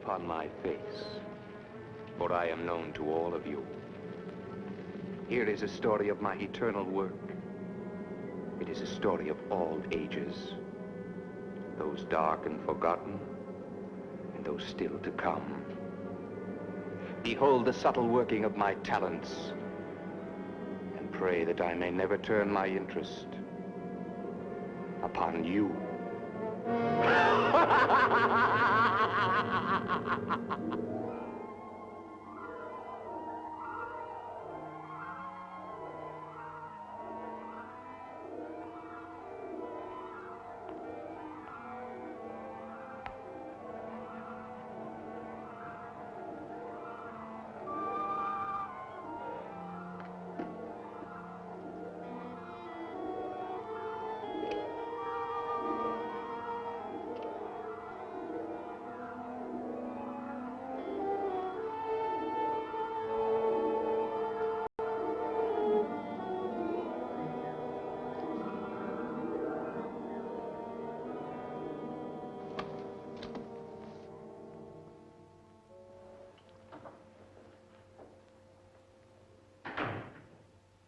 upon my face, for I am known to all of you. Here is a story of my eternal work. It is a story of all ages, those dark and forgotten, and those still to come. Behold the subtle working of my talents, and pray that I may never turn my interest upon you.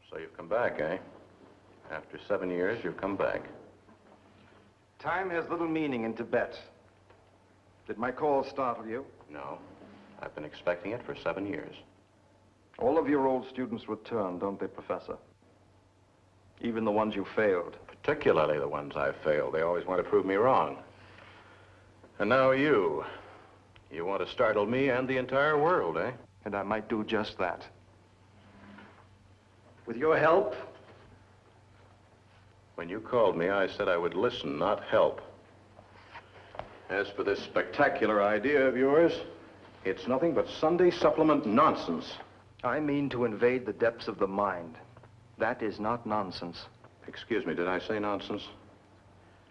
So you've come back, eh? After 7 years, you've come back. Time has little meaning in Tibet. Did my call startle you? No. I've been expecting it for 7 years. All of your old students return, don't they, Professor? Even the ones you failed. Particularly the ones I've failed. They always want to prove me wrong. And now you. You want to startle me and the entire world, eh? And I might do just that. With your help. When you called me, I said I would listen, not help. As for this spectacular idea of yours, it's nothing but Sunday supplement nonsense. I mean to invade the depths of the mind. That is not nonsense. Excuse me, did I say nonsense?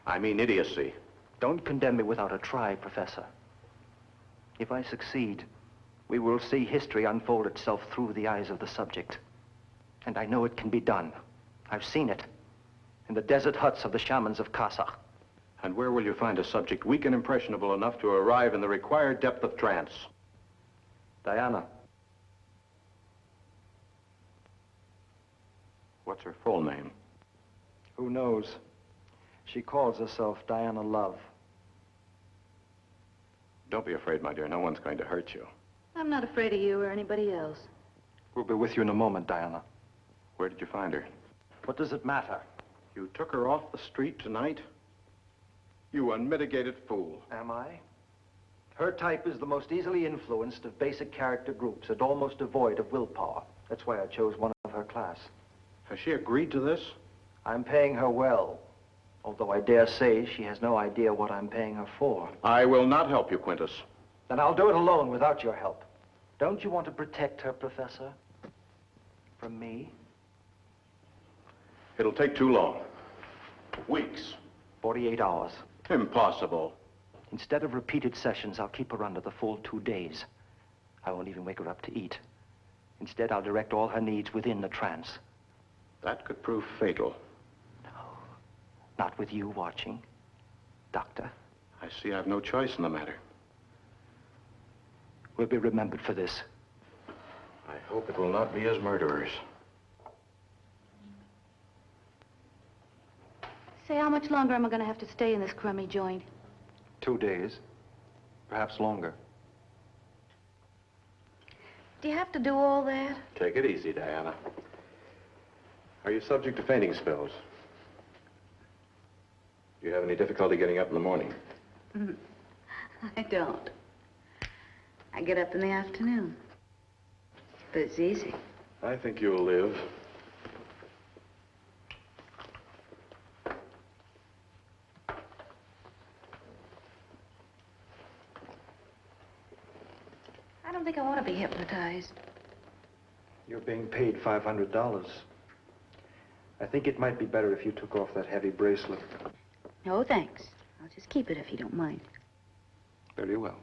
I mean idiocy. Don't condemn me without a try, Professor. If I succeed, we will see history unfold itself through the eyes of the subject. And I know it can be done. I've seen it in the desert huts of the shamans of Kazakh. And where will you find a subject weak and impressionable enough to arrive in the required depth of trance? Diana. What's her full name? Who knows? She calls herself Diana Love. Don't be afraid, my dear. No one's going to hurt you. I'm not afraid of you or anybody else. We'll be with you in a moment, Diana. Where did you find her? What does it matter? You took her off the street tonight? You unmitigated fool. Am I? Her type is the most easily influenced of basic character groups and almost devoid of willpower. That's why I chose one of her class. Has she agreed to this? I'm paying her well, although I dare say she has no idea what I'm paying her for. I will not help you, Quintus. Then I'll do it alone without your help. Don't you want to protect her, Professor? From me? It'll take too long. Weeks. 48 hours. Impossible. Instead of repeated sessions, I'll keep her under the full 2 days. I won't even wake her up to eat. Instead, I'll direct all her needs within the trance. That could prove fatal. No, not with you watching, Doctor. I see I've no choice in the matter. We'll be remembered for this. I hope it will not be as murderers. Say, how much longer am I going to have to stay in this crummy joint? 2 days, perhaps longer. Do you have to do all that? Take it easy, Diana. Are you subject to fainting spells? Do you have any difficulty getting up in the morning? I don't. I get up in the afternoon. But it's easy. I think you'll live. I don't think I want to be hypnotized. You're being paid $500. I think it might be better if you took off that heavy bracelet. No, thanks. I'll just keep it if you don't mind. Very well.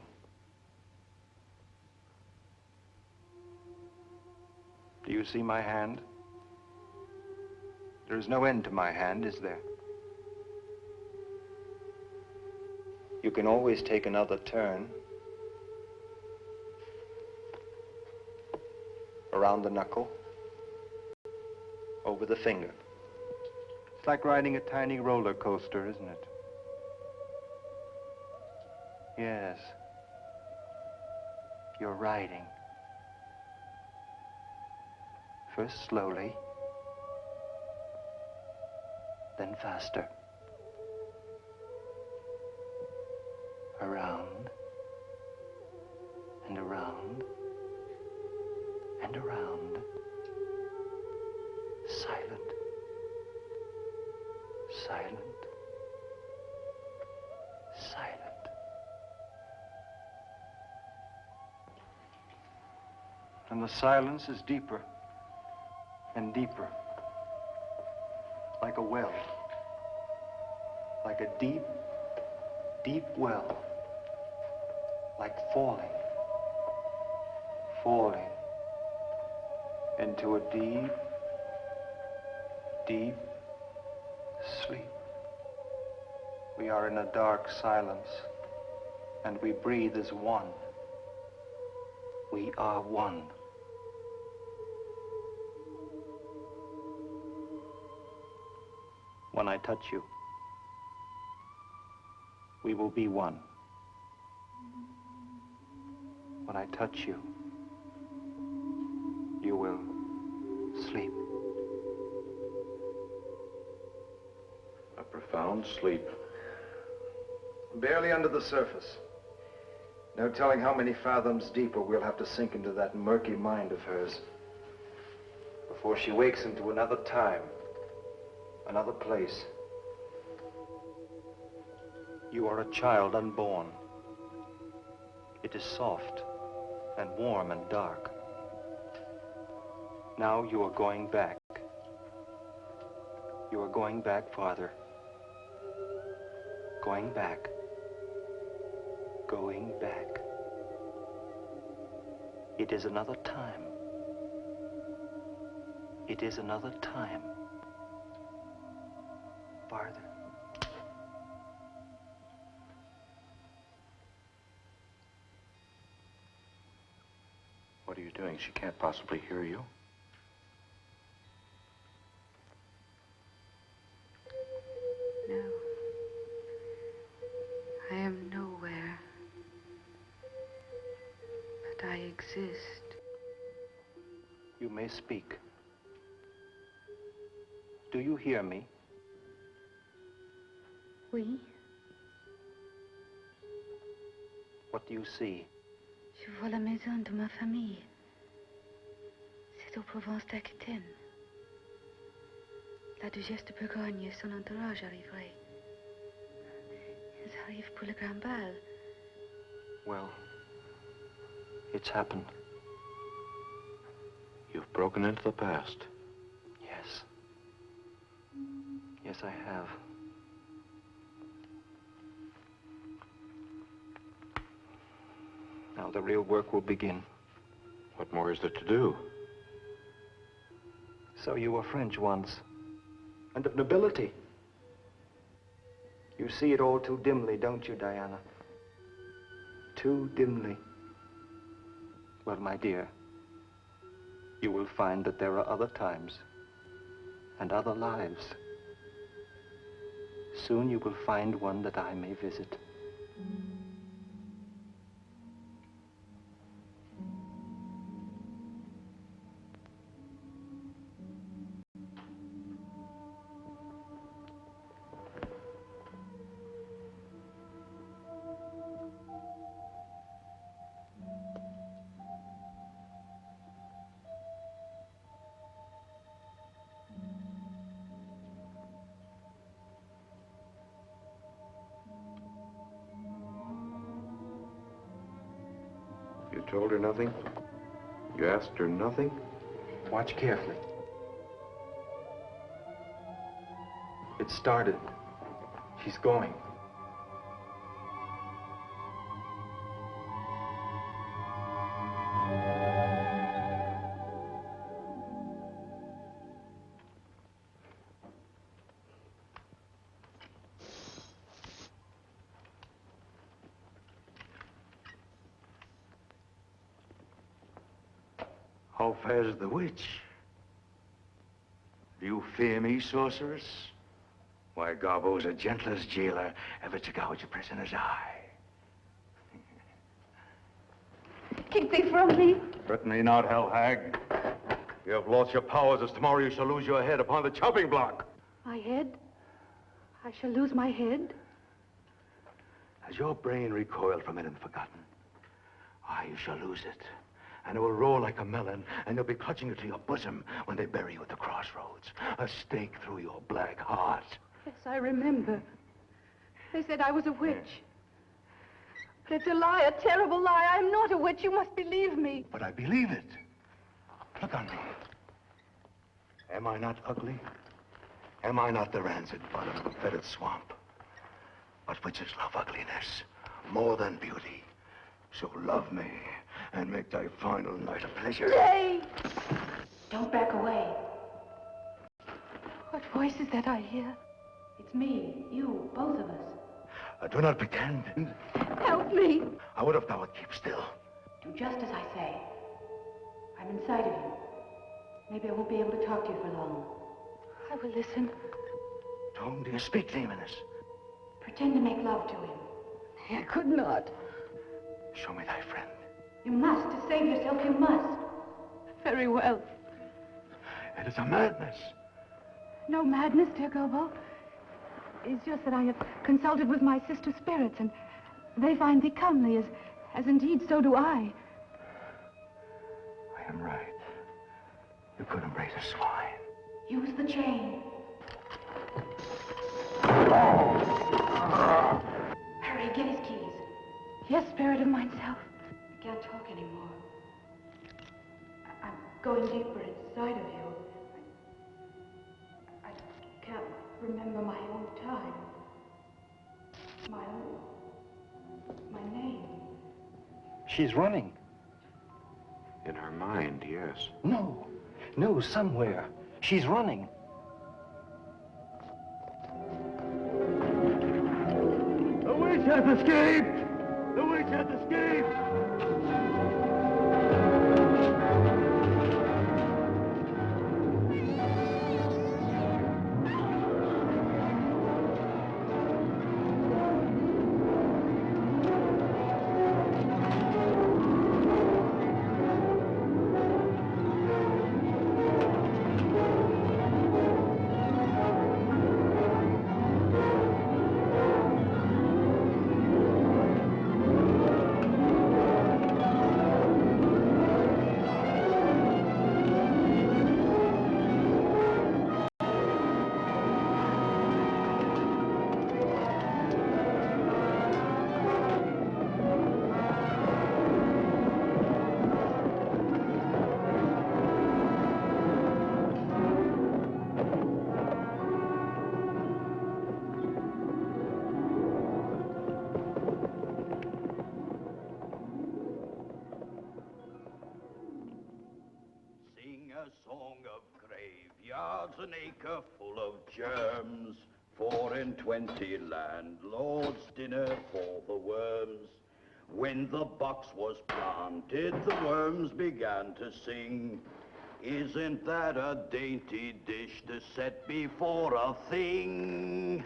Do you see my hand? There is no end to my hand, is there? You can always take another turn. around the knuckle, over the finger. It's like riding a tiny roller coaster, isn't it? Yes. You're riding. First slowly, then faster. Around, and around, and around. Silent, silent, silent. And the silence is deeper and deeper, like a well, like a deep, deep well, like falling, falling into a deep, deep sleep. We are in a dark silence, and we breathe as one. We are one. When I touch you, we will be one. When I touch you, you will sleep. A profound sleep. Barely under the surface. No telling how many fathoms deeper we'll have to sink into that murky mind of hers before she wakes into another time, another place. You are a child unborn. It is soft and warm and dark. Now you are going back. You are going back farther. Going back. Going back. It is another time. It is another time. Farther. What are you doing? She can't possibly hear you. No. I am nowhere. But I exist. You may speak. Do you hear me? Oui. What do you see? Je vois la maison de ma famille. C'est aux Provences d'Aquitaine. La duchesse de Bourgogne et son entourage arriveraient. Ils arrivent pour le grand bal. Well, it's happened. You've broken into the past. Yes. Yes, I have. Now the real work will begin. What more is there to do? So you were French once, and of nobility. You see it all too dimly, don't you, Diana? Too dimly. Well, my dear, you will find that there are other times and other lives. Soon you will find one that I may visit. You told her nothing? You asked her nothing? Watch carefully. It started. She's going. How fares the witch? Do you fear me, sorceress? Why, Garbo's the gentlest jailer ever to gouge a prisoner's eye. Keep thee from me. Certainly not, hell hag. You have lost your powers as tomorrow you shall lose your head upon the chopping block. My head? I shall lose my head? Has your brain recoiled from it and forgotten? Why, you shall lose it. And it will roll like a melon, and you'll be clutching it to your bosom when they bury you at the crossroads. A stake through your black heart. Yes, I remember. They said I was a witch. But it's a lie, a terrible lie. I am not a witch. You must believe me. But I believe it. Look on me. Am I not ugly? Am I not the rancid bottom of a fetid swamp? But witches love ugliness more than beauty. So love me and make thy final night a pleasure. Stay! Don't back away. What voice is that I hear? It's me, you, both of us. Do not pretend. Help me! I would have thou would keep still. Do just as I say. I'm inside of you. Maybe I won't be able to talk to you for long. I will listen. To whom do you speak, demoness? Pretend to make love to him. I could not. Show me thy friend. You must. To save yourself, you must. Very well. It is a madness. No madness, dear Gobo. It's just that I have consulted with my sister spirits, and they find thee comely, as indeed so do I. I am right. You could embrace a swine. Use the chain. Hurry, get his keys. Yes, spirit of myself. I can't talk anymore. I'm going deeper inside of you. I can't remember my own time. My name. She's running. In her mind, yes. No, somewhere. She's running. The witch has escaped! The witch has escaped! A song of graveyards, an acre full of germs. 4 and 20 landlords, dinner for the worms. When the box was planted, the worms began to sing. Isn't that a dainty dish to set before a thing?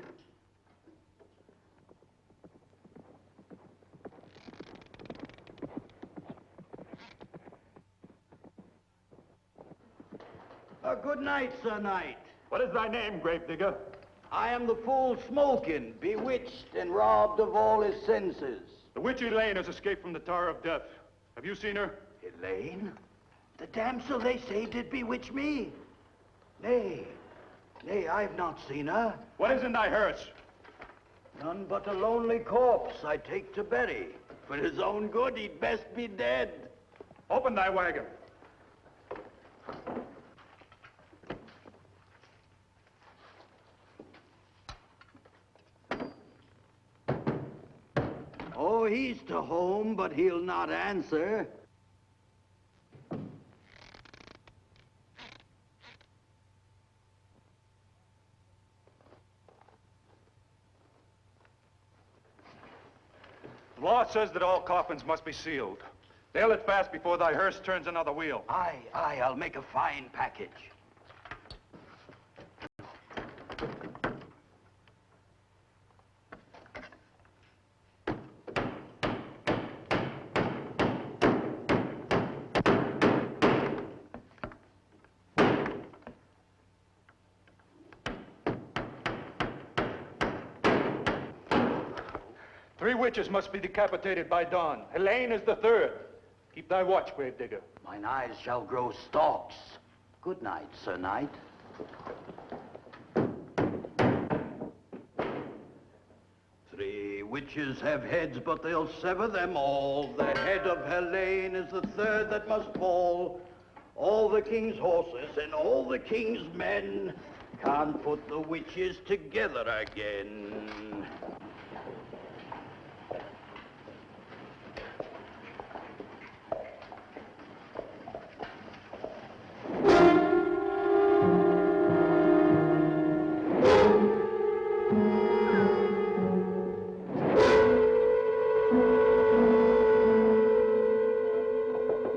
Good night, Sir Knight. What is thy name, gravedigger? I am the fool Smokin, bewitched and robbed of all his senses. The witch Elaine has escaped from the Tower of Death. Have you seen her? Elaine? The damsel they say did bewitch me? Nay, I've not seen her. What is in thy hearse? None but a lonely corpse I take to bury. For his own good, he'd best be dead. Open thy wagon. Oh, he's to home, but he'll not answer. The law says that all coffins must be sealed. Sail it fast before thy hearse turns another wheel. Aye, aye, I'll make a fine package. Three witches must be decapitated by dawn. Helene is the third. Keep thy watch, Gravedigger. Mine eyes shall grow stalks. Good night, Sir Knight. Three witches have heads, but they'll sever them all. The head of Helene is the third that must fall. All the king's horses and all the king's men can't put the witches together again.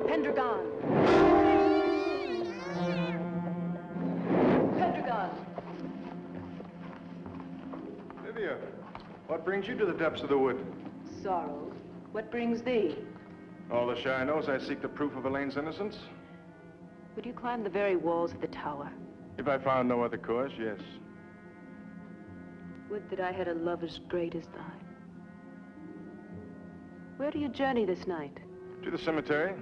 Pendragon! Pendragon! Livia, what brings you to the depths of the wood? Sorrow, what brings thee? All the Shire knows I seek the proof of Elene's innocence. Would you climb the very walls of the tower? If I found no other cause, yes. Would that I had a love as great as thine. Where do you journey this night? To the cemetery.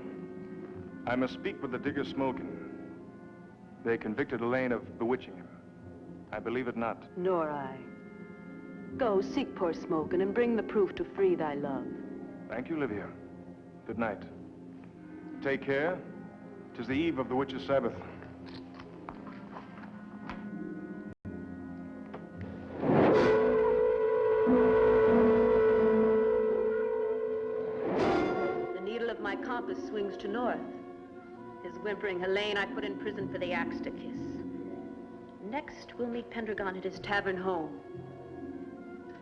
I must speak with the digger Smokin. They convicted Helene of bewitching him. I believe it not. Nor I. Go, seek poor Smokin and bring the proof to free thy love. Thank you, Livia. Good night. Take care. 'Tis the eve of the witches' Sabbath. The needle of my compass swings to north. His whimpering Helene I put in prison for the axe to kiss. Next, we'll meet Pendragon at his tavern home.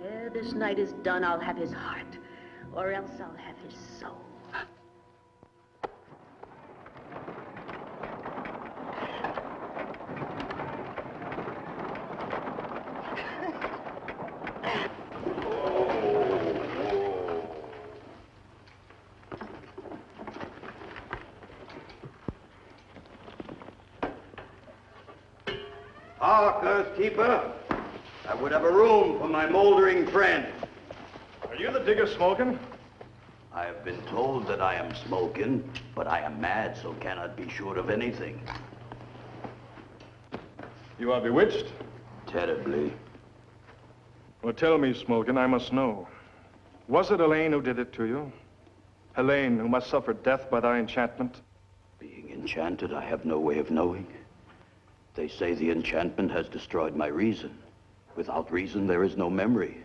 Ere this night is done, I'll have his heart, or else I'll have his soul. Hark, Earthkeeper. I would have a room for my moldering friend. Are you the digger Smokin? I have been told that I am smoking, but I am mad, so cannot be sure of anything. You are bewitched? Terribly. Well, tell me, Smokin, I must know. Was it Helene who did it to you? Helene, who must suffer death by thy enchantment? Being enchanted, I have no way of knowing. They say the enchantment has destroyed my reason. Without reason, there is no memory.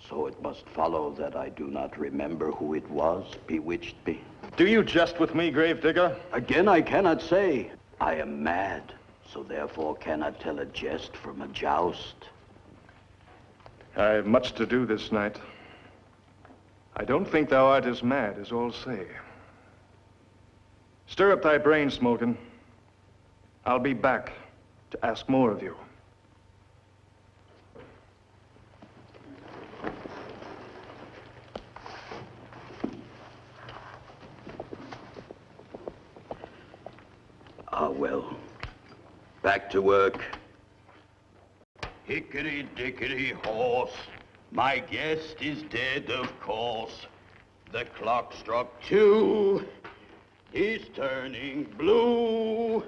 So it must follow that I do not remember who it was bewitched me. Do you jest with me, Gravedigger? Again, I cannot say. I am mad, so therefore cannot tell a jest from a joust. I have much to do this night. I don't think thou art as mad as all say. Stir up thy brain, Smokin. I'll be back to ask more of you. Ah, well. Back to work. Hickory-dickory horse, my guest is dead, of course. The clock struck 2. He's turning blue.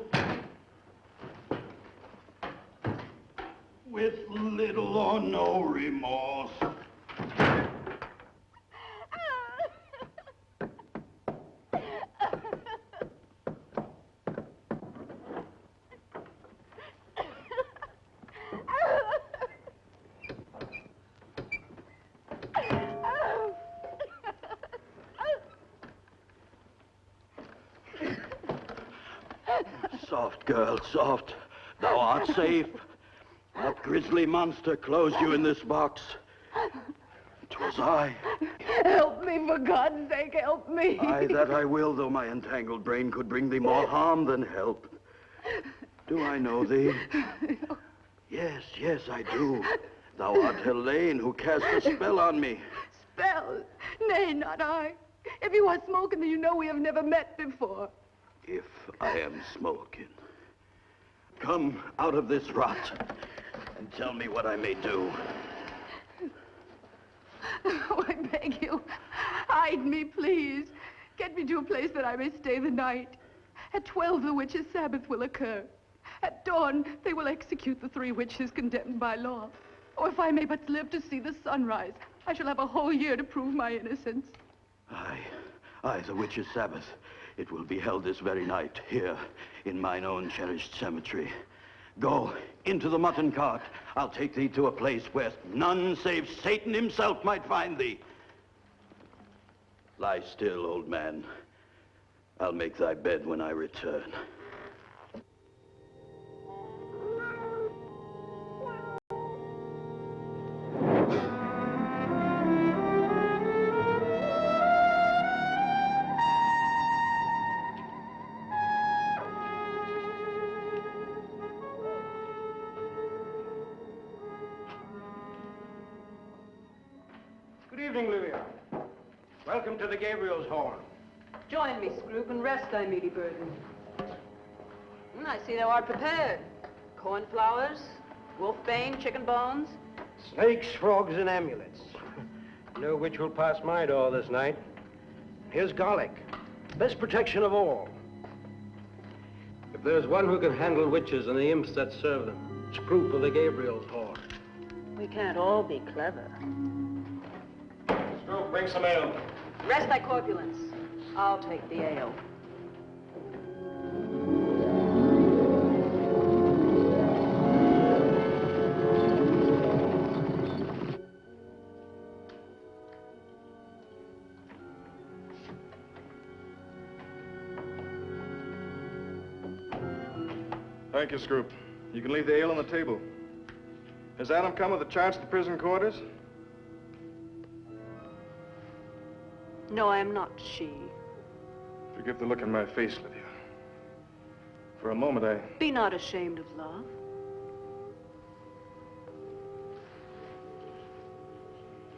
With little or no remorse. Soft, girl, soft. Thou art safe. What grisly monster closed you in this box? 'Twas I. Help me, for God's sake, help me. Aye, that I will, though my entangled brain could bring thee more harm than help. Do I know thee? Yes, yes, I do. Thou art Helene, who cast a spell on me. Spell? Nay, not I. If you are Smokin, then you know we have never met before. If I am Smokin, come out of this rot and tell me what I may do. Oh, I beg you, hide me, please. Get me to a place that I may stay the night. At 12, the witches' Sabbath will occur. At dawn, they will execute the 3 witches condemned by law. Or if I may but live to see the sunrise, I shall have a whole year to prove my innocence. Aye, the witches' Sabbath. It will be held this very night, here, in mine own cherished cemetery. Go into the mutton cart. I'll take thee to a place where none save Satan himself might find thee. Lie still, old man. I'll make thy bed when I return. Good evening, Livia. Welcome to the Gabriel's Horn. Join me, Scroop, and rest thy meaty burden. I see thou art prepared. Cornflowers, wolfbane, chicken bones. Snakes, frogs, and amulets. No witch will pass my door this night. Here's garlic. Best protection of all. If there's one who can handle witches and the imps that serve them, Scroop of the Gabriel's Horn. We can't all be clever. Scroop, bring some ale. Rest thy corpulence. I'll take the ale. Thank you, Scroop. You can leave the ale on the table. Has Adam come with a charge to the prison quarters? No, I am not she. Forgive the look in my face, Lydia. For a moment, I... Be not ashamed of love.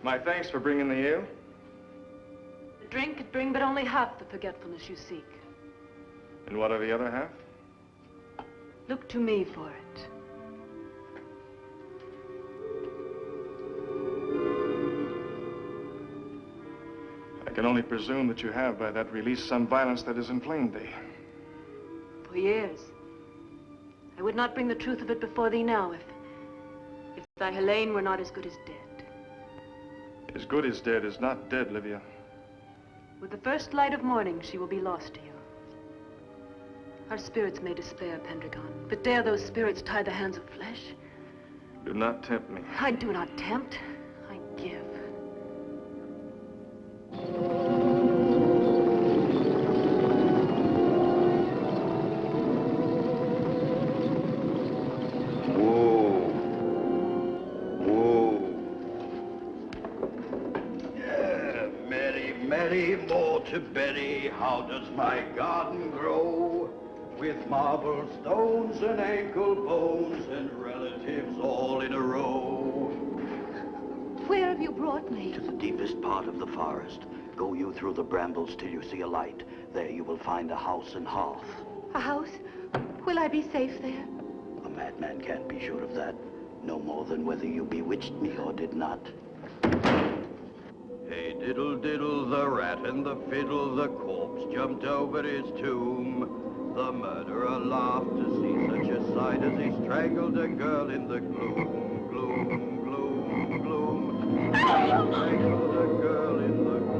My thanks for bringing the ale. The drink could bring but only half the forgetfulness you seek. And what of the other half? Look to me for it. I can only presume that you have by that release some violence that has inflamed thee. For years. I would not bring the truth of it before thee now if thy Helene were not as good as dead. As good as dead is not dead, Livia. With the first light of morning, she will be lost to you. Our spirits may despair, Pendragon, but dare those spirits tie the hands of flesh? Do not tempt me. I do not tempt. I give. Mary, more to Betty, how does my garden grow? With marble stones and ankle bones and relatives all in a row. Where have you brought me? To the deepest part of the forest. Go you through the brambles till you see a light. There you will find a house and hearth. A house? Will I be safe there? A madman can't be sure of that. No more than whether you bewitched me or did not. Hey, diddle, diddle, the rat and the fiddle, the corpse jumped over his tomb. The murderer laughed to see such a sight as he strangled a girl in the gloom, gloom, gloom, gloom. He strangled a girl in the gloom.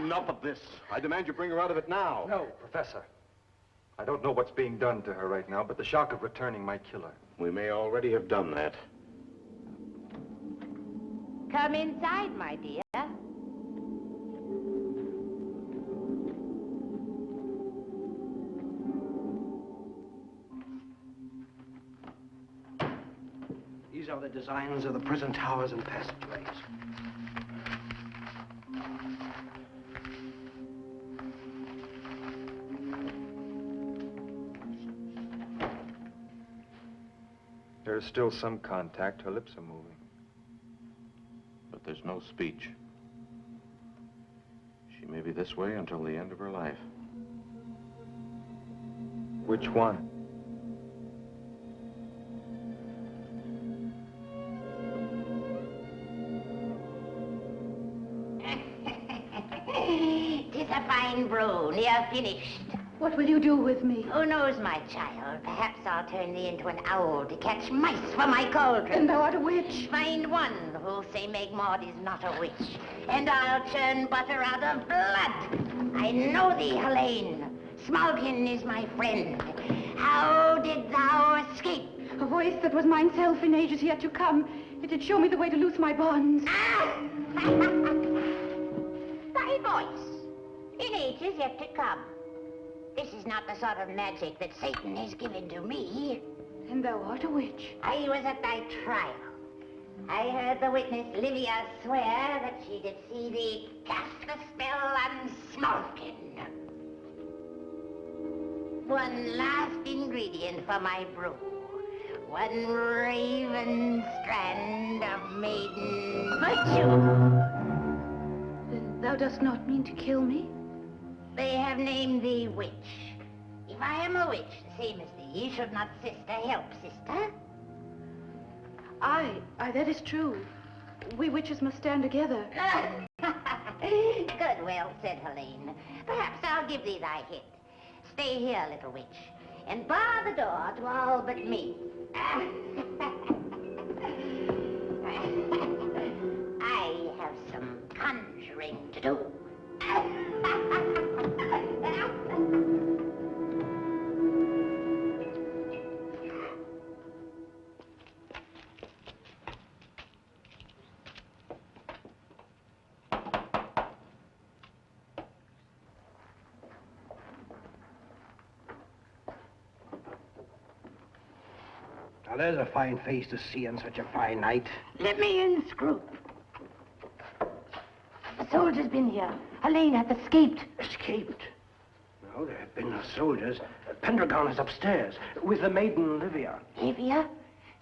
Enough of this. I demand you bring her out of it now. No, Professor. I don't know what's being done to her right now, but the shock of returning might kill her. We may already have done that. Come inside, my dear. These are the designs of the prison towers and passageways. There is still some contact. Her lips are moving. But there's no speech. She may be this way until the end of her life. Which one? Tis a fine brew, near finished. What will you do with me? Who knows, my child? Perhaps I'll turn thee into an owl to catch mice for my cauldron. And thou art a witch. Find one who'll say Meg Maud is not a witch, and I'll churn butter out of blood. I know thee, Helene. Smalkin is my friend. How did thou escape? A voice that was mine self in ages yet to come. It did show me the way to loose my bonds. Ah! Thy voice, in ages yet to come. This is not the sort of magic that Satan has given to me. And thou art a witch. I was at thy trial. I heard the witness Livia swear that she did see thee cast the spell on Smalkin. One last ingredient for my brew. One raven strand of maiden virtue. Then thou dost not mean to kill me? They have named thee witch. If I am a witch, the same as thee, should not sister help sister? Aye, that is true. We witches must stand together. Good, well said, Helene. Perhaps I'll give thee thy hit. Stay here, little witch, and bar the door to all but me. I have some conjuring to do. Now, there's a fine face to see on such a fine night. Let me in, Scroop. The soldier's been here. Helene hath escaped. Escaped? No, there have been no soldiers. Pendragon is upstairs with the maiden Livia. Livia?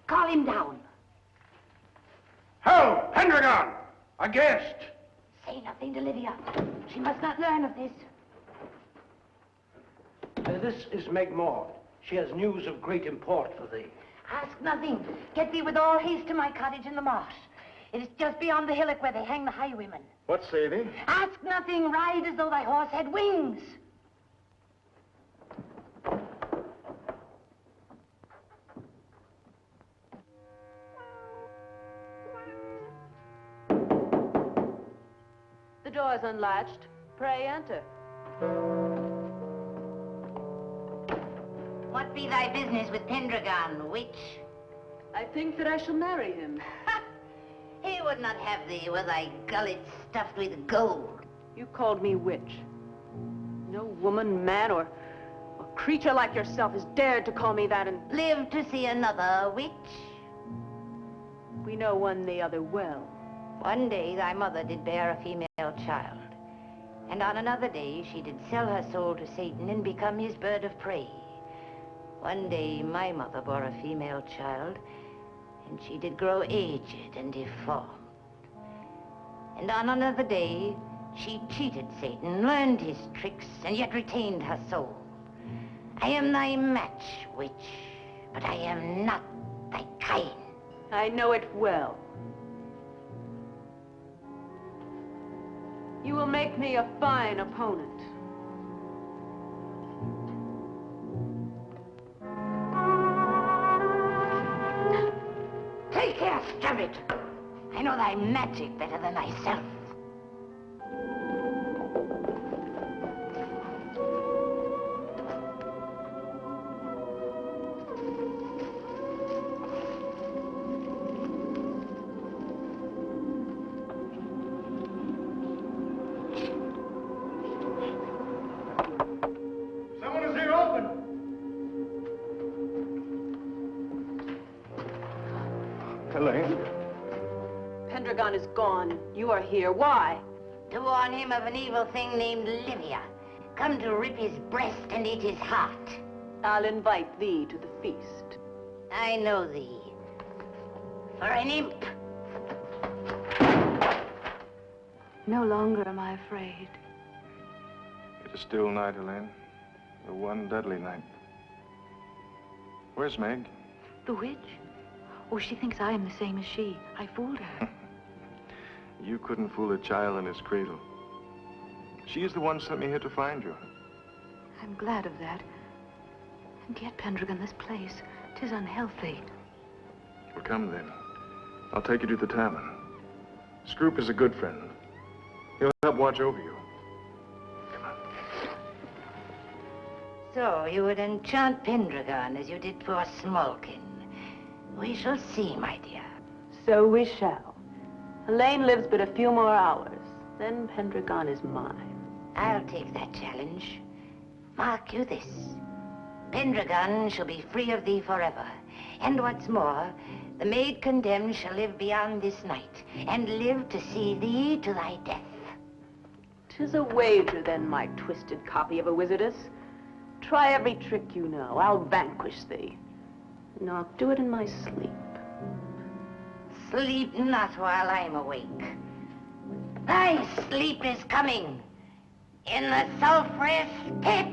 Call him down. Ho! Pendragon! A guest! Say nothing to Livia. She must not learn of this. This is Meg Maud. She has news of great import for thee. Ask nothing. Get thee with all haste to my cottage in the marsh. It is just beyond the hillock where they hang the highwaymen. What say thee? Ask nothing. Ride as though thy horse had wings. The door is unlatched. Pray enter. What be thy business with Pendragon, witch? I think that I shall marry him. He would not have thee with thy gullet stuffed with gold. You called me witch. No woman, man, or creature like yourself has dared to call me that, and Live to see another witch. we know one the other well. One day thy mother did bear a female child, and on another day she did sell her soul to Satan and become his bird of prey. One day my mother bore a female child, and she did grow aged and deformed. And on another day she cheated Satan, learned his tricks, and yet retained her soul. I am thy match, witch, but I am not thy kind. I know it well. You will make me a fine opponent. Take care, Stubbit. I know thy magic better than thyself. Helene? Pendragon is gone. You are here. Why? To warn him of an evil thing named Livia. Come to rip his breast and eat his heart. I'll invite thee to the feast. I know thee. For an imp. No longer am I afraid. It is still night, Helene. The one deadly night. Where's Meg? The witch? Oh, she thinks I am the same as she. I fooled her. You couldn't fool a child in his cradle. She is the one sent me here to find you. I'm glad of that. And yet, Pendragon, this place, 'tis unhealthy. Well, come then. I'll take you to the tavern. Scroop is a good friend. He'll help watch over you. So you would enchant Pendragon as you did poor Smolkin. We shall see, my dear. So we shall. Helene lives but a few more hours. Then Pendragon is mine. I'll take that challenge. Mark you this. Pendragon shall be free of thee forever. And what's more, the maid condemned shall live beyond this night, and live to see thee to thy death. 'Tis a wager, then, my twisted copy of a wizardess. Try every trick you know. I'll vanquish thee. And I'll do it in my sleep. Sleep not while I'm awake. Thy sleep is coming in the sulphurous pit.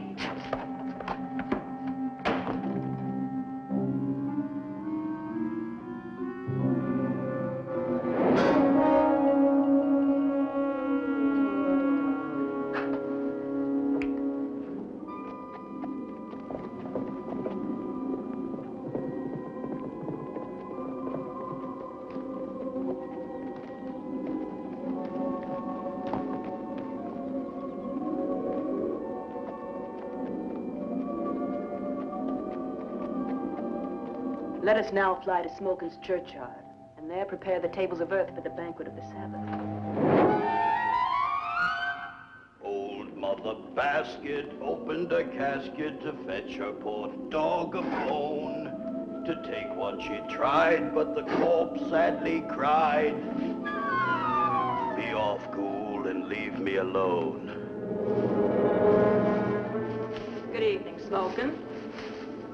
Let us now fly to Smolkin's churchyard, and there prepare the tables of earth for the banquet of the Sabbath. Old Mother Basket opened a casket to fetch her poor dog a bone. To take one she tried, but the corpse sadly cried. Be off, ghoul, and leave me alone. Good evening, Smolkin.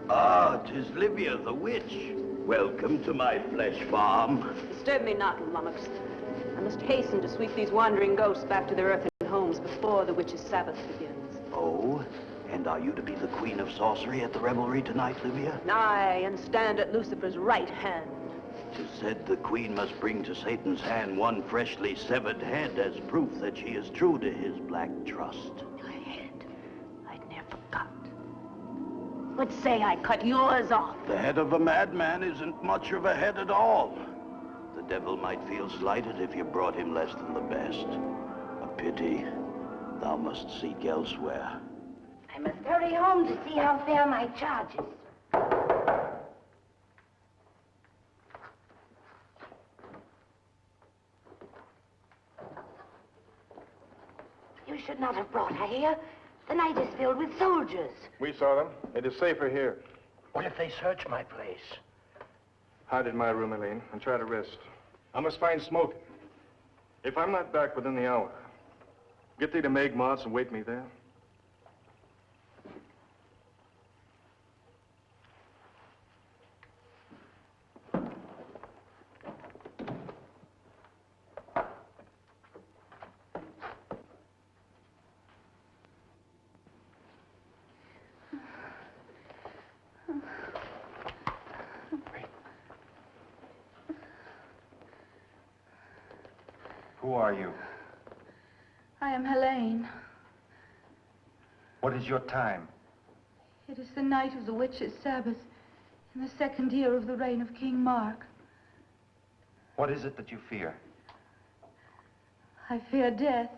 Ah, 'tis Livia the witch. Welcome to my flesh farm. Disturb me not, lummox. I must hasten to sweep these wandering ghosts back to their earthen homes before the witch's Sabbath begins. Oh, and are you to be the queen of sorcery at the revelry tonight, Livia? Aye, and stand at Lucifer's right hand. 'Tis said the queen must bring to Satan's hand one freshly severed head as proof that she is true to his black trust. I'd ne'er forgot. Would say I cut yours off. The head of a madman isn't much of a head at all. The devil might feel slighted if you brought him less than the best. A pity. Thou must seek elsewhere. I must hurry home to see how fare my charges. You should not have brought her here. The night is filled with soldiers. We saw them. It is safer here. What if they search my place? Hide in my room, Helene, and try to rest. I must find Smoking. If I'm not back within the hour, get thee to Meg Mott's and wait me there. Who are you? I am Helene. What is your time? It is the night of the witch's Sabbath in the second year of the reign of King Mark. What is it that you fear? I fear death.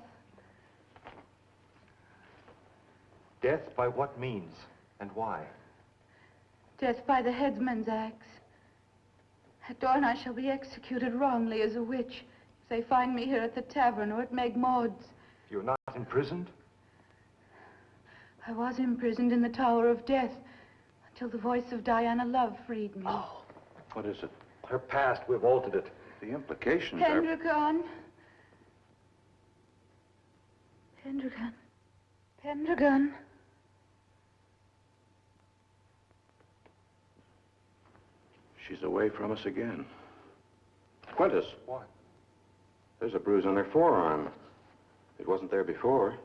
Death by what means and why? Death by the headsman's axe. At dawn I shall be executed wrongly as a witch if they find me here at the tavern or at Meg Maud's. You're not imprisoned? I was imprisoned in the Tower of Death until the voice of Diana Love freed me. What is it? Her past, we've altered it. The implications are... Pendragon. Pendragon. Pendragon. She's away from us again. Quintus. What? There's a bruise on her forearm. It wasn't there before.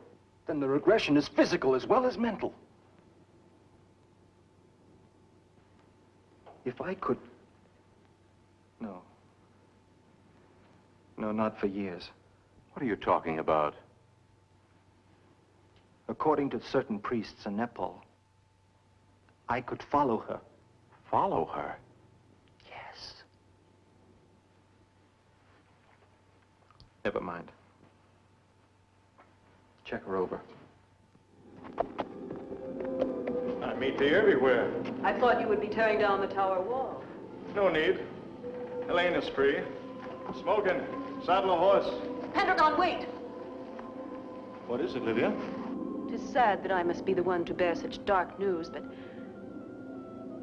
Then the regression is physical as well as mental. If I could... No. No, not for years. What are you talking about? According to certain priests in Nepal, I could follow her. Follow her? Yes. Never mind. Check her over. I meet thee everywhere. I thought you would be tearing down the tower wall. No need. Elaine is free. Smoking. Saddle a horse. Pendragon, wait! What is it, Lydia? Tis sad that I must be the one to bear such dark news, but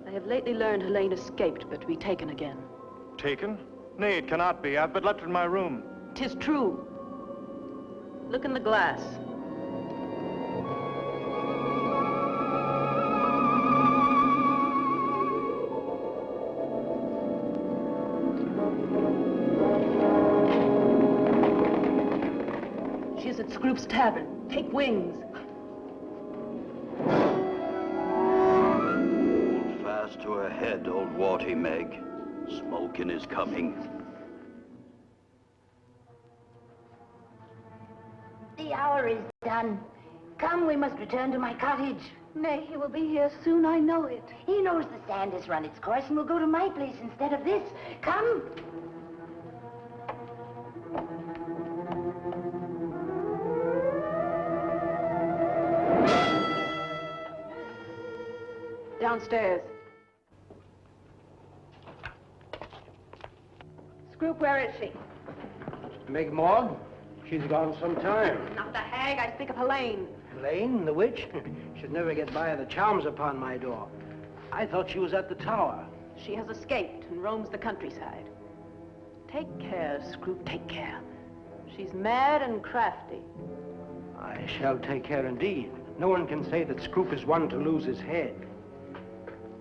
I have lately learned Helene escaped, but to be taken again. Taken? Nay, it cannot be. I've but left her in my room. 'Tis true. Look in the glass. She's at Scroop's Tavern. Take wings. Hold fast to her head, old Warty Meg. Smoking is coming. The hour is done. Come, we must return to my cottage. Nay, he will be here soon, I know it. He knows the sand has run its course and will go to my place instead of this. Come. Downstairs. Scroop, where is she? Meg Maud? She's gone some time. Not the hag, I speak of Helene. Helene, the witch? She'd never get by the charms upon my door. I thought she was at the tower. She has escaped and roams the countryside. Take care, Scroop, take care. She's mad and crafty. I shall take care indeed. No one can say that Scroop is one to lose his head.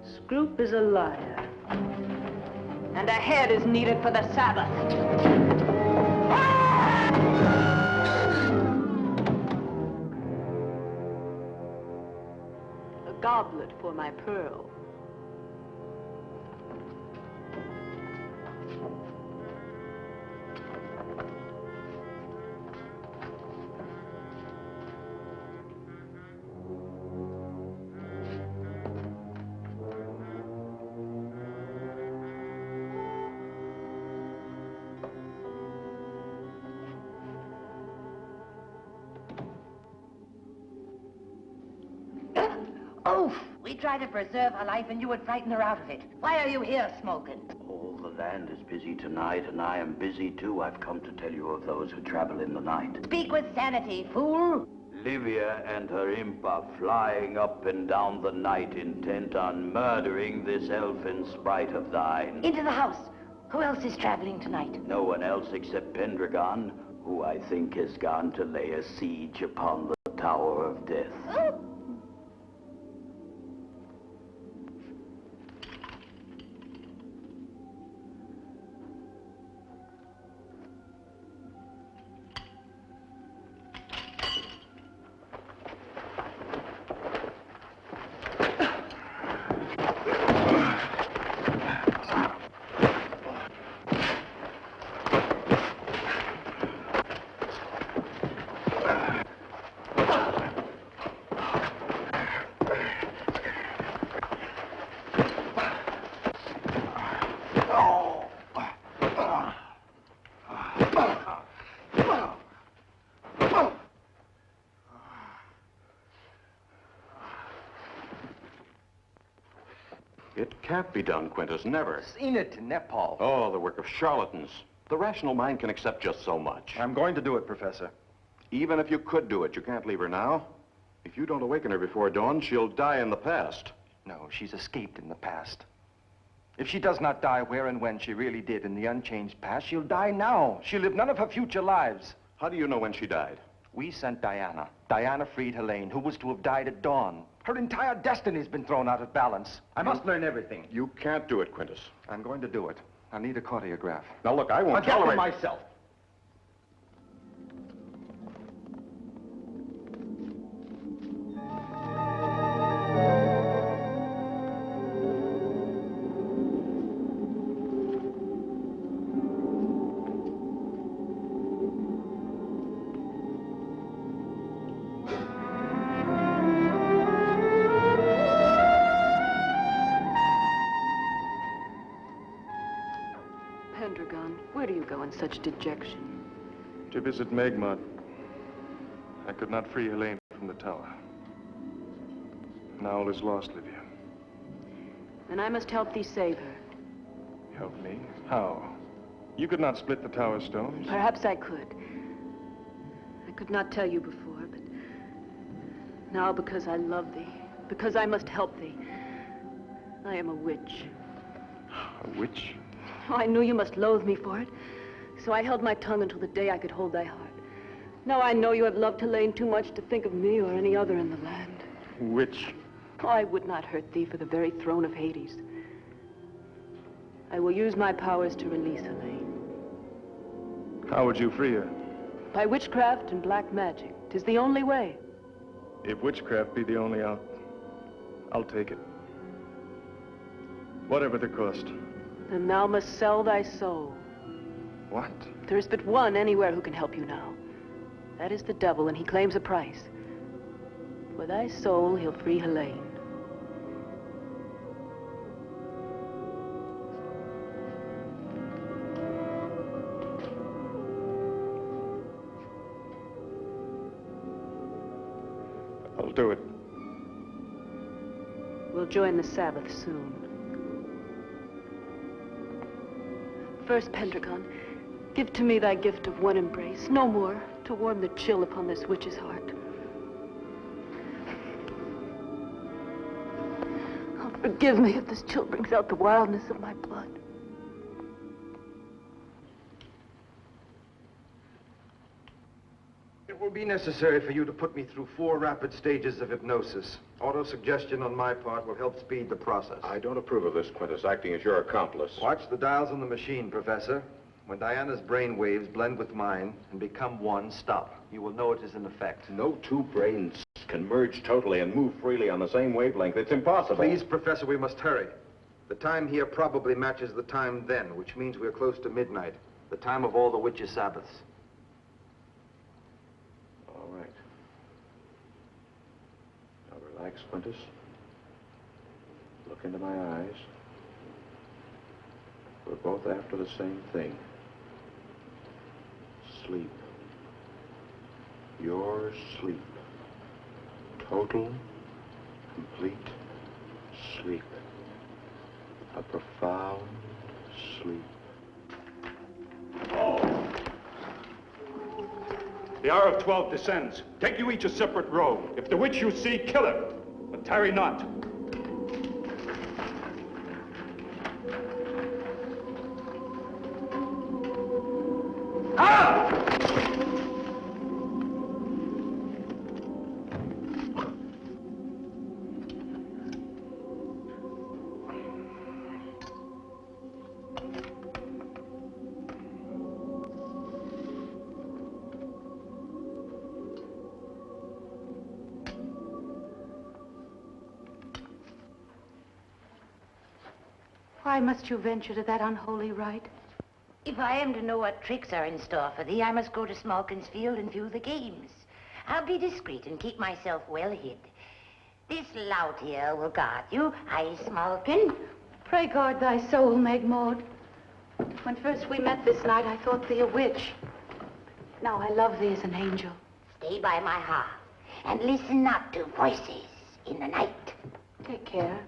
Scroop is a liar. And a head is needed for the Sabbath. A goblet for my pearl. Oof! We try to preserve her life and you would frighten her out of it. Why are you here smoking? Oh, the land is busy tonight, and I am busy too. I've come to tell you of those who travel in the night. Speak with sanity, fool. Livia and her imp are flying up and down the night, intent on murdering this elfin sprite of thine. Into the house. Who else is traveling tonight? No one else except Pendragon, who I think has gone to lay a siege upon the Tower of Death. Oh. It can't be done, Quintus, never. Seen it in Nepal. Oh, the work of charlatans. The rational mind can accept just so much. I'm going to do it, Professor. Even if you could do it, you can't leave her now. If you don't awaken her before dawn, she'll die in the past. No, she's escaped in the past. If she does not die where and when she really did in the unchanged past, she'll die now. She'll live none of her future lives. How do you know when she died? We sent Diana. Diana freed Helene, who was to have died at dawn. Her entire destiny's been thrown out of balance. I must learn everything. You can't do it, Quintus. I'm going to do it. I need a choreograph. Now, look, I won't I'll get tolerate... them myself. Pendragon, where do you go in such dejection? To visit Magmod. I could not free Helene from the tower. Now all is lost, Livia. Then I must help thee save her. Help me? How? You could not split the tower stones. Perhaps I could. I could not tell you before, but now because I love thee, because I must help thee, I am a witch. A witch? Oh, I knew you must loathe me for it, so I held my tongue until the day I could hold thy heart. Now I know you have loved Helene too much to think of me or any other in the land. Witch? Oh, I would not hurt thee for the very throne of Hades. I will use my powers to release Helene. How would you free her? By witchcraft and black magic. 'Tis the only way. If witchcraft be the only out, I'll take it. Whatever the cost. Then thou must sell thy soul. What? There is but one anywhere who can help you now. That is the devil, and he claims a price. For thy soul, he'll free Helene. I'll do it. We'll join the Sabbath soon. First, Pendragon, give to me thy gift of one embrace, no more, to warm the chill upon this witch's heart. Oh, forgive me if this chill brings out the wildness of my blood. It will be necessary for you to put me through 4 rapid stages of hypnosis. Autosuggestion on my part will help speed the process. I don't approve of this, Quintus, acting as your accomplice. Watch the dials on the machine, Professor. When Diana's brain waves blend with mine and become one, stop. You will know it is in effect. No two brains can merge totally and move freely on the same wavelength. It's impossible. Please, Professor, we must hurry. The time here probably matches the time then, which means we're close to midnight, the time of all the witches' Sabbaths. All right. Now relax, Quintus. Look into my eyes. We're both after the same thing. Sleep. Your sleep. Total, complete sleep. A profound sleep. The hour of 12 descends. Take you each a separate row. If the witch you see, kill her, but tarry not. Why must you venture to that unholy rite? If I am to know what tricks are in store for thee, I must go to Smolkin's field and view the games. I'll be discreet and keep myself well hid. This lout here will guard you. Aye, Smolkin. Pray guard thy soul, Meg Maud. When first we met this night, I thought thee a witch. Now I love thee as an angel. Stay by my hearth and listen not to voices in the night. Take care.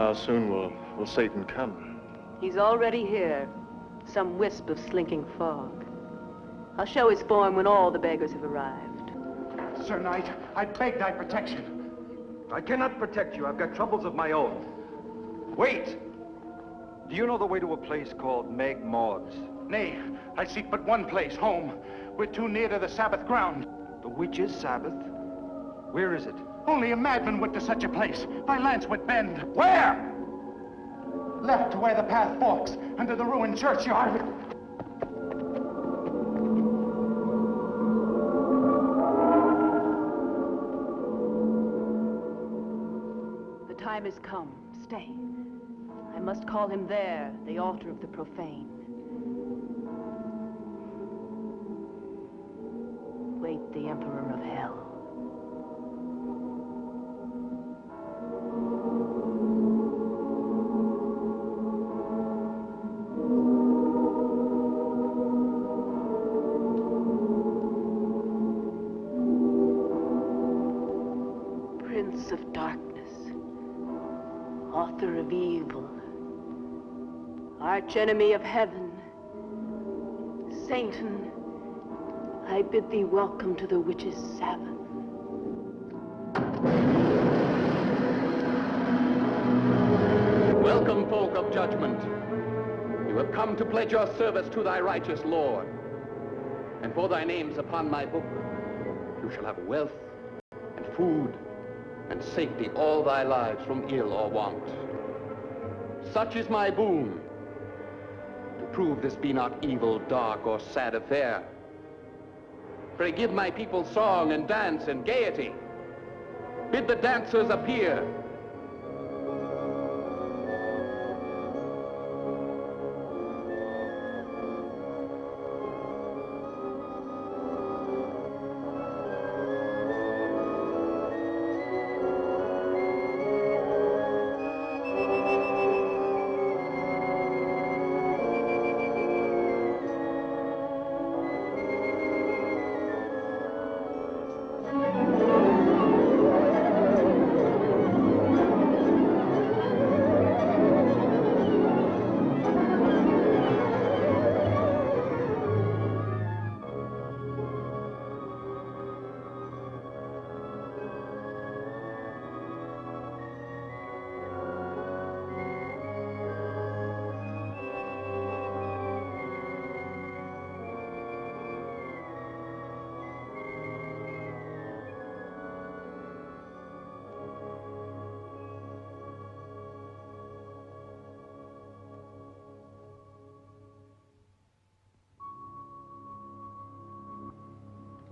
How soon will Satan come? He's already here. Some wisp of slinking fog. I'll show his form when all the beggars have arrived. Sir Knight, I beg thy protection. I cannot protect you. I've got troubles of my own. Wait! Do you know the way to a place called Meg Maud's? Nay, I seek but one place, home. We're too near to the Sabbath ground. The witch's Sabbath? Where is it? Only a madman would to such a place. Thy lance would bend. Where? Left to where the path forks, under the ruined churchyard. The time has come. Stay. I must call him there, the altar of the profane. Wait the Emperor of Hell. Prince of darkness, author of evil, archenemy of heaven, Satan, I bid thee welcome to the witch's Sabbath. Welcome, folk of judgment. You have come to pledge your service to thy righteous Lord. And for thy names upon my book, you shall have wealth and food and safety all thy lives from ill or want. Such is my boon, to prove this be not evil, dark, or sad affair. Pray give my people song and dance and gaiety. Bid the dancers appear.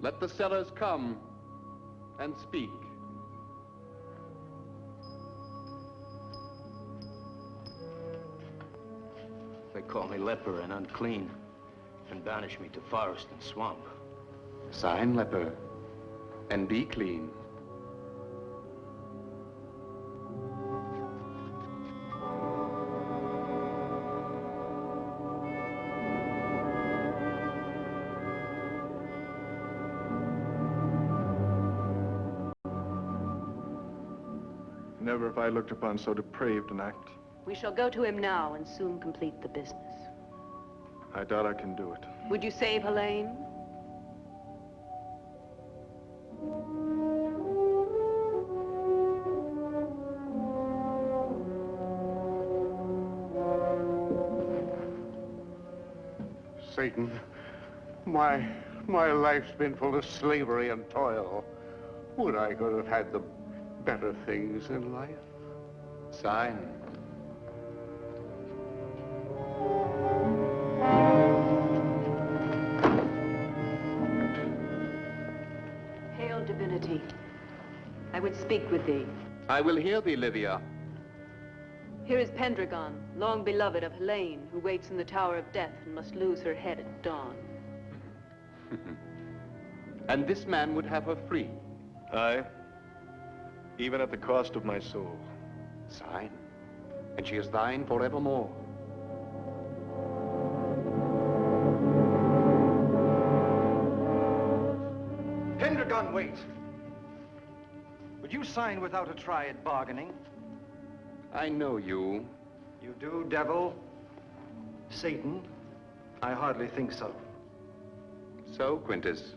Let the sellers come and speak. They call me leper and unclean, and banish me to forest and swamp. Sign leper, and be clean. Never have I looked upon so depraved an act. We shall go to him now and soon complete the business. I doubt I can do it. Would you save Helene? Satan, my life's been full of slavery and toil. Would I could have had the better things in life? Sign. Hail, divinity. I would speak with thee. I will hear thee, Livia. Here is Pendragon, long beloved of Helene, who waits in the Tower of Death and must lose her head at dawn. And this man would have her free. Aye, even at the cost of my soul. Sign, and she is thine forevermore. Pendragon, wait. Would you sign without a try at bargaining? I know you. You do, devil? Satan? I hardly think so. So, Quintus,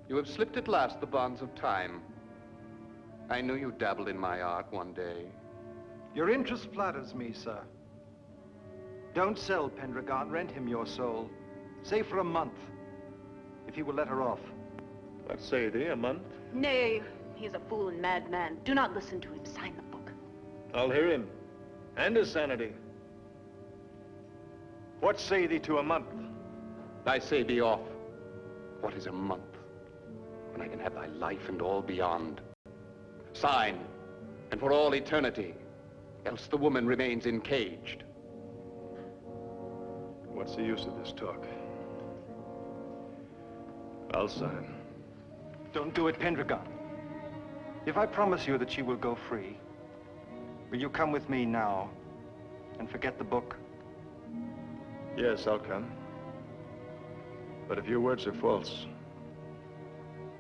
you have slipped at last the bonds of time. I knew you dabbled in my art one day. Your interest flatters me, sir. Don't sell Pendragon. Rent him your soul. Say for a month, if he will let her off. What say thee, a month? Nay, he is a fool and madman. Do not listen to him. Sign the book. I'll hear him. And his sanity. What say thee to a month? I say be off. What is a month when I can have thy life and all beyond? Sign, and for all eternity, else the woman remains encaged. What's the use of this talk? I'll sign. Don't do it, Pendragon. If I promise you that she will go free, will you come with me now and forget the book? Yes, I'll come. But if your words are false,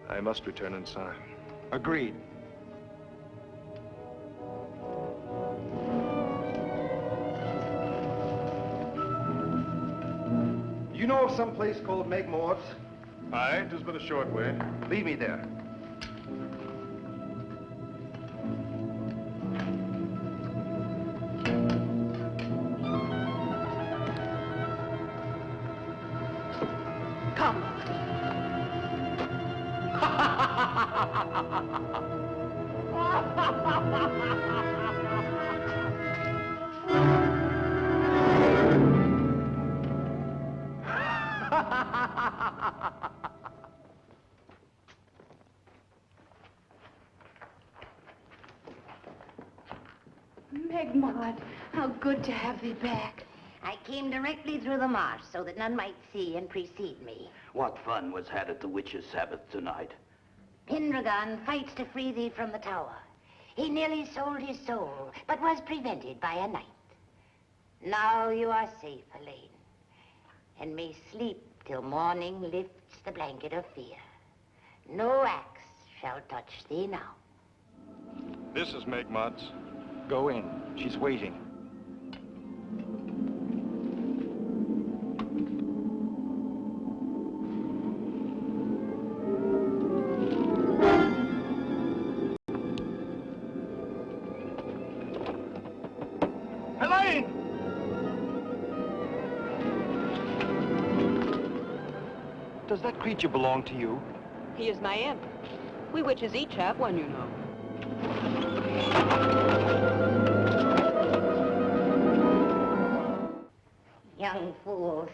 I must return and sign. Agreed. You know of some place called Megmor's? Aye, 'tis but a short way. Leave me there. Come. Megmod, how good to have thee back. I came directly through the marsh so that none might see and precede me. What fun was had at the witch's sabbath tonight? Pendragon fights to free thee from the tower. He nearly sold his soul, but was prevented by a knight. Now you are safe, Elaine, and may sleep till morning lifts the blanket of fear. No axe shall touch thee now. This is Megmod's. Go in. She's waiting. Elaine! Does that creature belong to you? He is my imp. We witches each have one, you know. Young fools,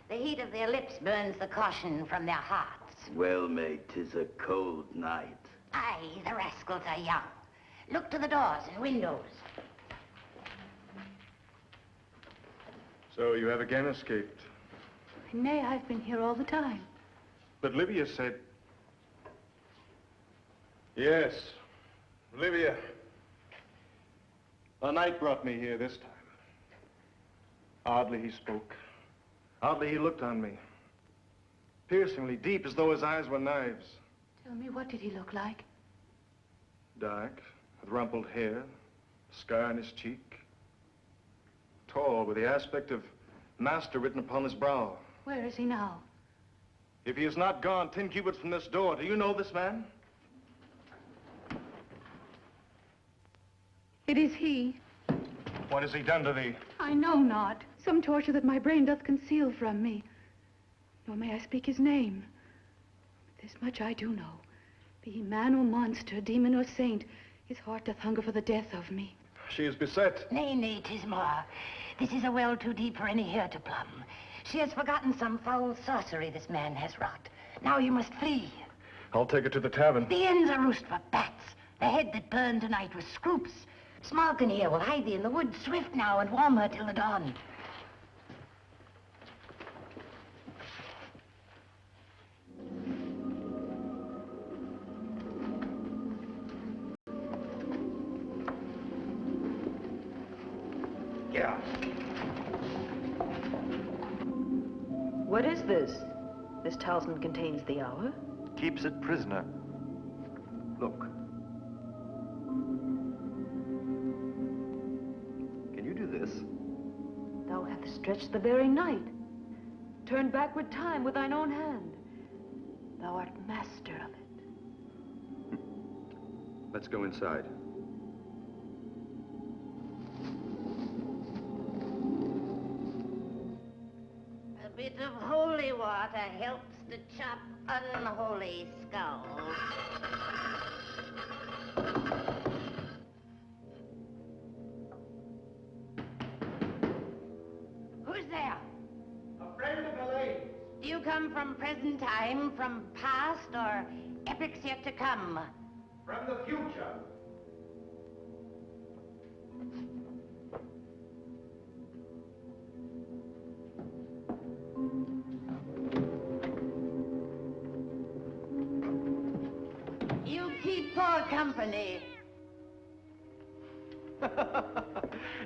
the heat of their lips burns the caution from their hearts. Well, mate, 'tis a cold night. Aye, the rascals are young. Look to the doors and windows. So you have again escaped. Nay, I've been here all the time. But Livia said... Yes, Livia. A knight brought me here this time. Oddly he spoke. Oddly he looked on me. Piercingly deep, as though his eyes were knives. Tell me, what did he look like? Dark, with rumpled hair, a scar on his cheek. Tall, with the aspect of master written upon his brow. Where is he now? If he is not gone 10 cubits from this door, do you know this man? It is he. What has he done to thee? I know not. Some torture that my brain doth conceal from me. Nor may I speak his name. This much I do know. Be he man or monster, demon or saint, his heart doth hunger for the death of me. She is beset. Nay, nay, 'tis more. This is a well too deep for any hair to plumb. She has forgotten some foul sorcery this man has wrought. Now you must flee. I'll take her to the tavern. The inn's a roost for bats. The head that burned tonight was Scroops. Smalkin here will hide thee in the woods swift now and warm her till the dawn. Yeah. What is this? This talisman contains the hour? Keeps it prisoner. Look. stretched the very night. Turn backward time with thine own hand. Thou art master of it. Let's go inside. A bit of holy water helps to chop unholy skulls. Who's there? A friend of Helene's. Do you come from present time, from past, or epochs yet to come? From the future. You keep poor company.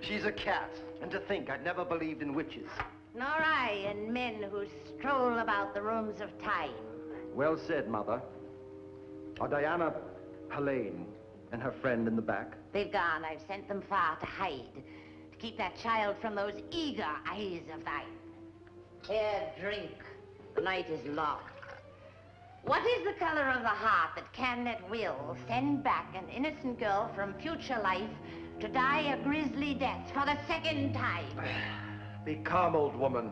She's a cat. And to think I'd never believed in witches. Nor I in men who stroll about the rooms of time. Well said, Mother. Are Diana, Helene, and her friend in the back? They've gone. I've sent them far to hide. To keep that child from those eager eyes of thine. Here, drink. The night is long. What is the color of the heart that can at will send back an innocent girl from future life to die a grisly death for the second time? Be calm, old woman.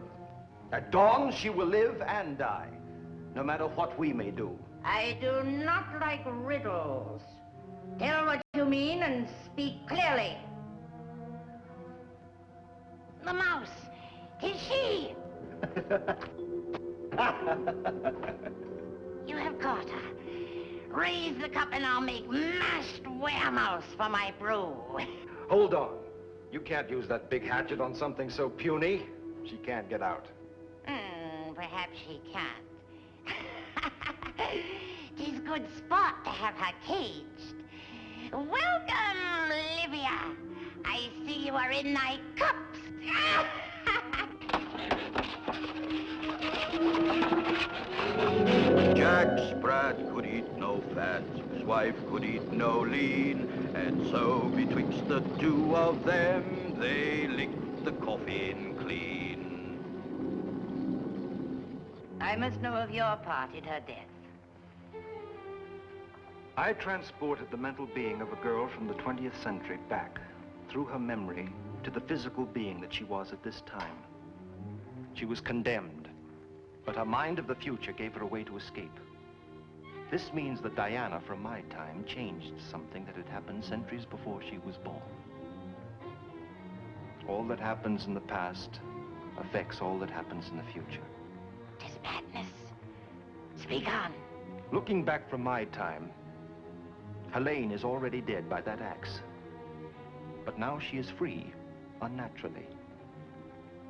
At dawn, she will live and die, no matter what we may do. I do not like riddles. Tell what you mean and speak clearly. The mouse. 'Tis she. You have caught her. Raise the cup and I'll make mashed weremouse for my brew. Hold on. You can't use that big hatchet on something so puny. She can't get out. Perhaps she can't. 'Tis good sport to have her caged. Welcome, Livia. I see you are in thy cups. Jack Sprat could eat no fat, his wife could eat no lean, and so betwixt the two of them, they licked the coffin clean. I must know of your part in her death. I transported the mental being of a girl from the 20th century back, through her memory, to the physical being that she was at this time. She was condemned, but her mind of the future gave her a way to escape. This means that Diana, from my time, changed something that had happened centuries before she was born. All that happens in the past affects all that happens in the future. 'Tis madness. Speak on. Looking back from my time, Helene is already dead by that axe. But now she is free, unnaturally.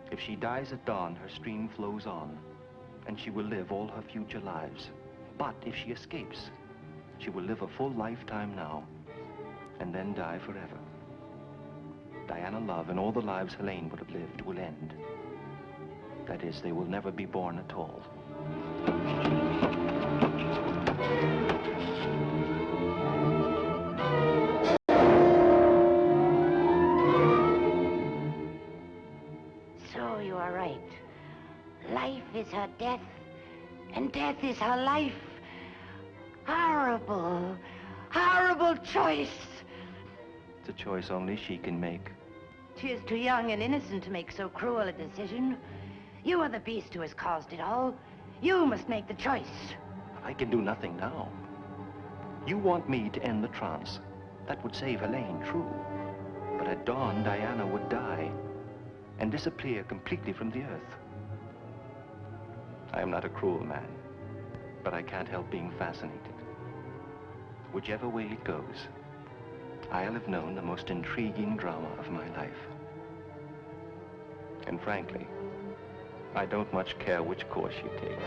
If she dies at dawn, her stream flows on, and she will live all her future lives. But if she escapes, she will live a full lifetime now, and then die forever. Diana Love and all the lives Helene would have lived will end. That is, they will never be born at all. So you are right. Life is her death, and death is her life. Horrible, horrible choice. It's a choice only she can make. She is too young and innocent to make so cruel a decision. You are the beast who has caused it all. You must make the choice. I can do nothing now. You want me to end the trance. That would save Helene, true. But at dawn, Diana would die and disappear completely from the earth. I am not a cruel man, but I can't help being fascinated. Whichever way it goes, I'll have known the most intriguing drama of my life. And frankly, I don't much care which course you take.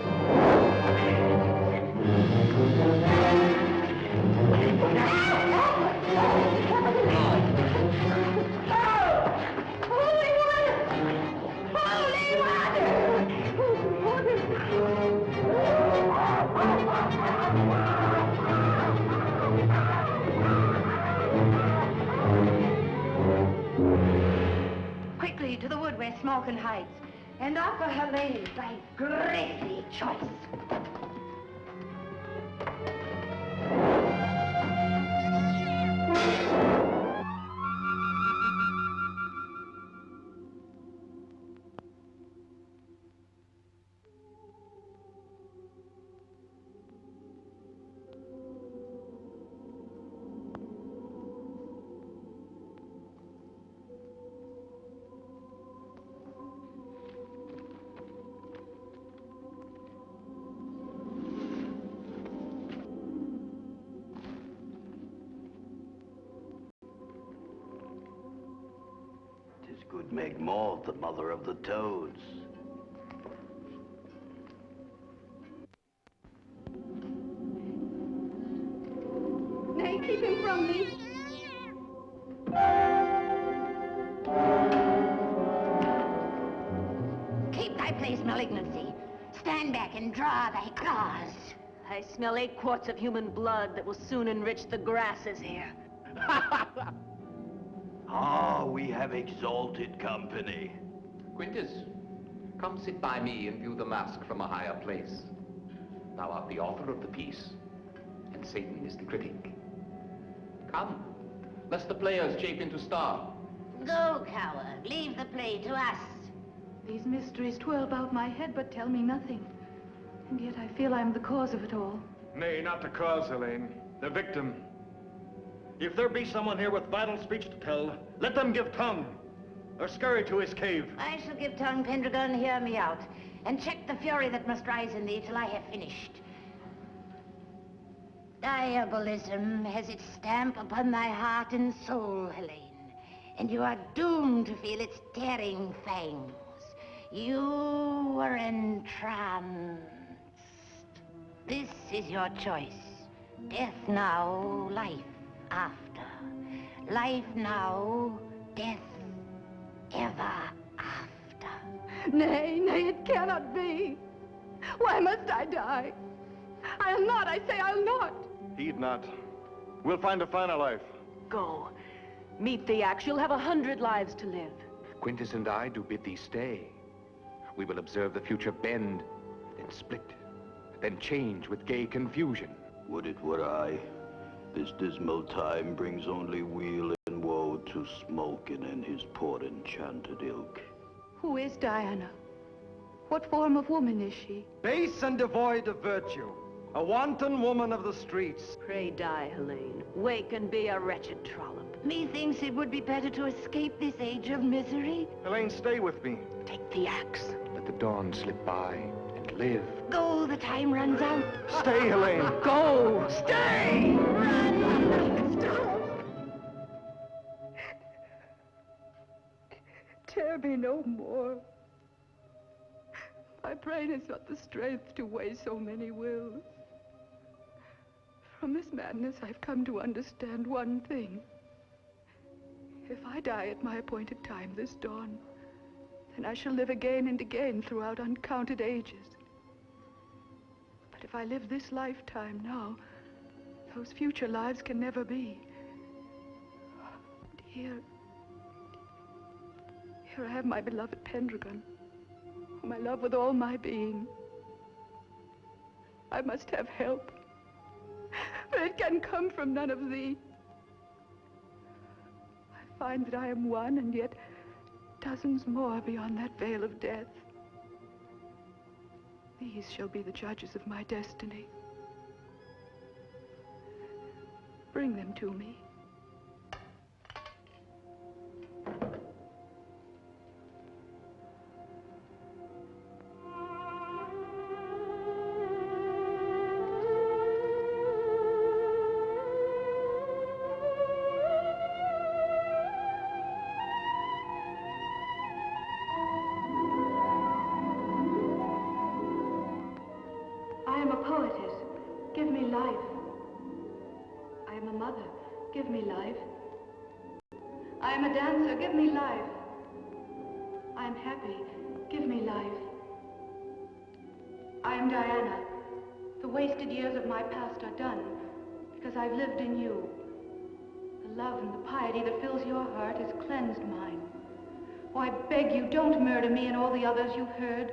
Quickly to the wood where small Falcon Heights and offer Helene thy grisly choice. Good Meg Maud, the mother of the toads. Nay, keep him from me. Keep thy place, malignancy. Stand back and draw thy claws. I smell 8 quarts of human blood that will soon enrich the grasses here. Ah, we have exalted company. Quintus, come sit by me and view the mask from a higher place. Thou art the author of the piece, and Satan is the critic. Come, lest the players chafe into star. Go, coward. Leave the play to us. These mysteries twirl about my head but tell me nothing. And yet I feel I'm the cause of it all. Nay, not the cause, Helene. The victim. If there be someone here with vital speech to tell, let them give tongue, or scurry to his cave. I shall give tongue, Pendragon, hear me out, and check the fury that must rise in thee till I have finished. Diabolism has its stamp upon thy heart and soul, Helene, and you are doomed to feel its tearing fangs. You were entranced. This is your choice. Death now, life after. Life now, death ever after. Nay, nay, it cannot be. Why must I die? I'll not, I say I'll not. Heed not. We'll find a finer life. Go. Meet the axe. You'll have 100 lives to live. Quintus and I do bid thee stay. We will observe the future bend, then split, then change with gay confusion. Would it were I. This dismal time brings only weal and woe to Smokin and his poor enchanted ilk. Who is Diana? What form of woman is she? Base and devoid of virtue. A wanton woman of the streets. Pray die, Helene. Wake and be a wretched trollop. Methinks it would be better to escape this age of misery. Helene, stay with me. Take the axe. Let the dawn slip by and live. Go, the time runs out. Stay, Helene. Go! Stay! Run! Stop! Tear me no more. My brain has not the strength to weigh so many wills. From this madness, I've come to understand one thing. If I die at my appointed time this dawn, then I shall live again and again throughout uncounted ages. But if I live this lifetime now, those future lives can never be. And here I have my beloved Pendragon, whom I love with all my being. I must have help, but it can come from none of thee. I find that I am one, and yet dozens more beyond that veil of death. These shall be the judges of my destiny. Bring them to me. I am a poetess. Give me life. I am a mother. Give me life. I am a dancer. Give me life. I am happy. Give me life. I am Diana. The wasted years of my past are done because I've lived in you. The love and the piety that fills your heart has cleansed mine. Oh, I beg you, don't murder me and all the others you've heard.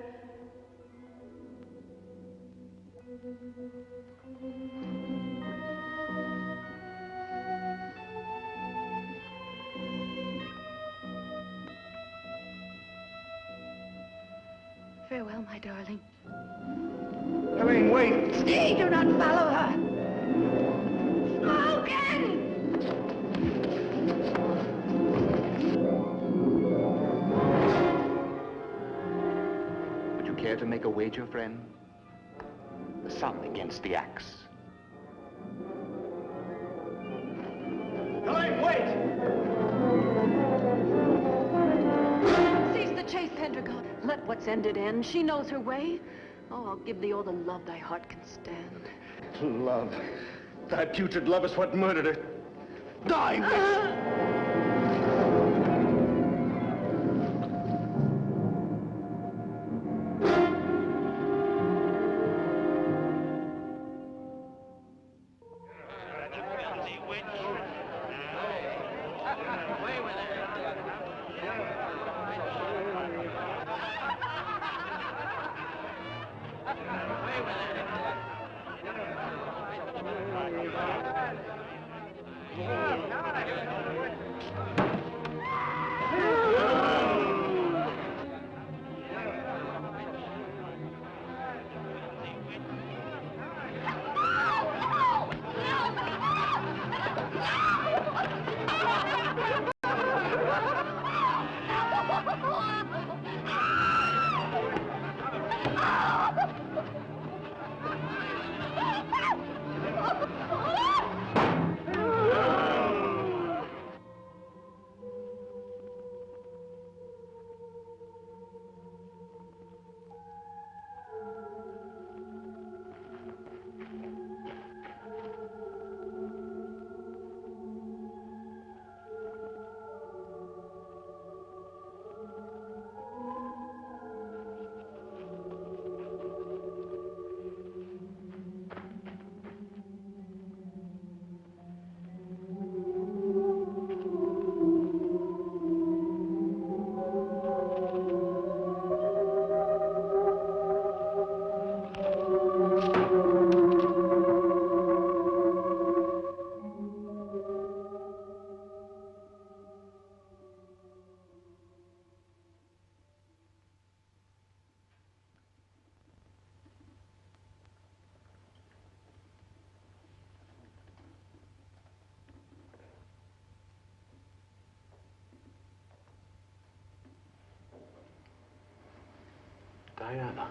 Farewell, my darling. Helene, wait! Stay, do not follow her! Smokin! Would you care to make a wager, friend? The sun against the axe. Helene, wait! Cease the chase, Pendragon. Let what's ended end. She knows her way. Oh, I'll give thee all the love thy heart can stand. Love. Thy putrid love is what murdered her. Die, witch! Diana.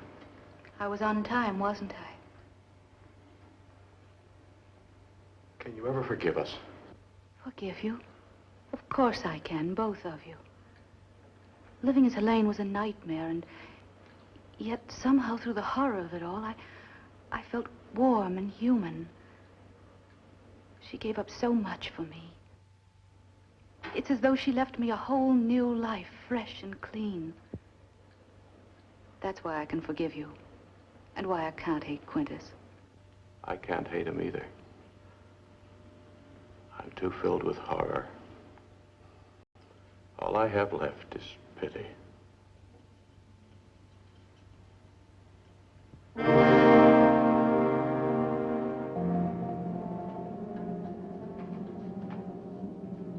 I was on time, wasn't I? Can you ever forgive us? Forgive you? Of course I can, both of you. Living as Helene was a nightmare, and yet somehow through the horror of it all, I felt warm and human. She gave up so much for me. It's as though she left me a whole new life, fresh and clean. That's why I can forgive you, and why I can't hate Quintus. I can't hate him either. I'm too filled with horror. All I have left is pity.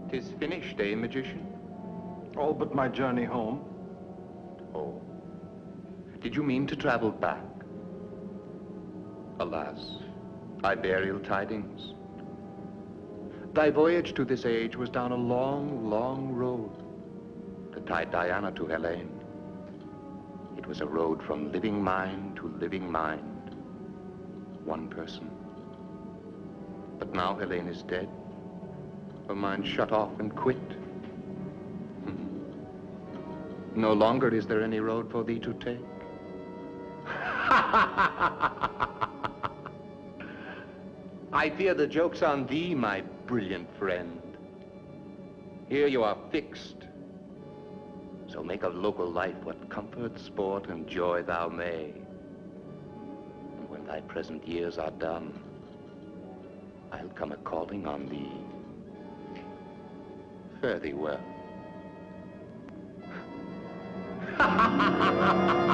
Tis finished, eh, magician? All but my journey home. Oh. Did you mean to travel back? Alas, I bear ill tidings. Thy voyage to this age was down a long, long road that tied Diana to Helene. It was a road from living mind to living mind. One person. But now Helene is dead. Her mind shut off and quit. No longer is there any road for thee to take. I fear the joke's on thee, my brilliant friend. Here you are fixed. So make of local life what comfort, sport, and joy thou may. And when thy present years are done, I'll come a-calling on thee. Fare thee well. ha, ha.